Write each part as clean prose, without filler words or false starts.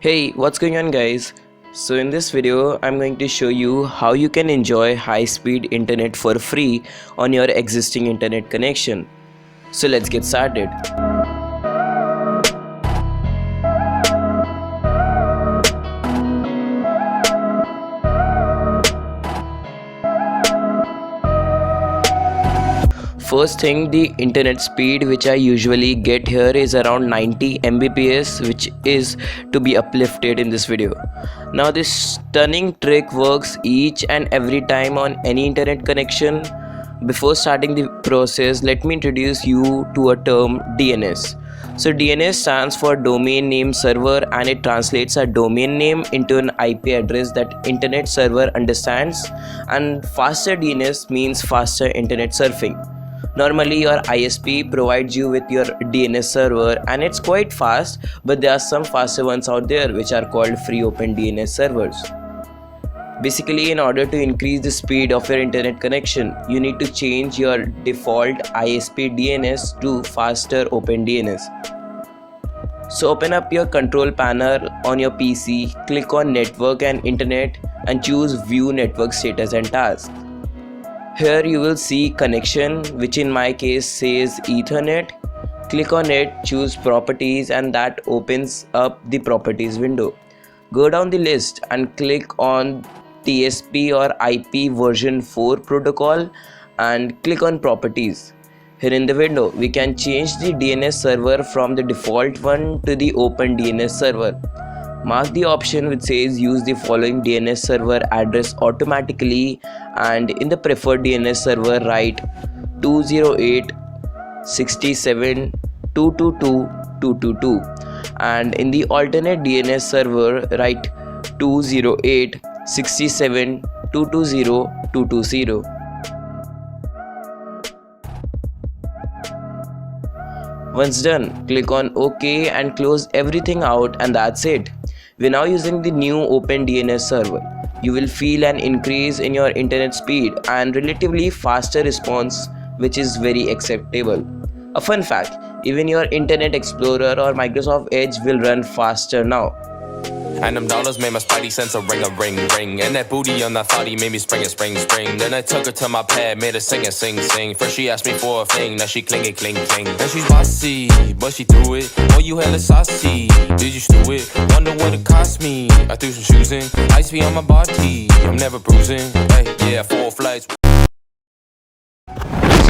Hey, what's going on guys? So in this video, I'm going to show you how you can enjoy high-speed internet for free on your existing internet connection. So let's get started. First thing, the internet speed which I usually get here is around 90 Mbps, which is to be uplifted in this video. Now this stunning trick works each and every time on any internet connection. Before starting the process, let me introduce you to a term DNS. So DNS stands for domain name server, and it translates a domain name into an IP address that internet server understands, and faster DNS means faster internet surfing. Normally your ISP provides you with your DNS server and it's quite fast, but there are some faster ones out there which are called free open DNS servers. Basically, in order to increase the speed of your internet connection, you need to change your default ISP DNS to faster open DNS. So open up your control panel on your PC, click on network and internet and choose view network status and tasks. Here you will see connection, which in my case says Ethernet. Click on it, choose properties, and that opens up the properties window. Go down the list and click on TSP or IP version 4 protocol and click on properties. Here in the window, we can change the DNS server from the default one to the open DNS server. Mark the option which says use the following DNS server address automatically, and in the preferred DNS server write 208.67.222.222, and in the alternate DNS server write 208.67.220.220. Once done, click on OK and close everything out, and that's it. We're now using the new open DNS server. You will feel an increase in your internet speed and relatively faster response, which is very acceptable. A fun fact, even your Internet Explorer or Microsoft Edge will run faster now. And them dollars made my spidey sense a ring, ring. And that booty on that thotty made me spring. Then I took her to my pad, made her sing. First she asked me for a thing, now she cling. And she's bossy, but she threw it. Oh, you hella saucy, did you stew it? Wonder what it cost me. I threw some shoes in, ice be on my body, I'm never bruising. Hey, yeah, 4 flights.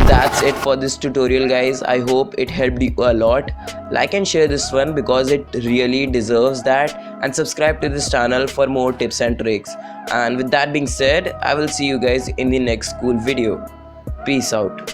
That's it for this tutorial guys. I hope it helped you a lot. Like and share this one because it really deserves that, and subscribe to this channel for more tips and tricks. And with that being said, I will see you guys in the next cool video. Peace out.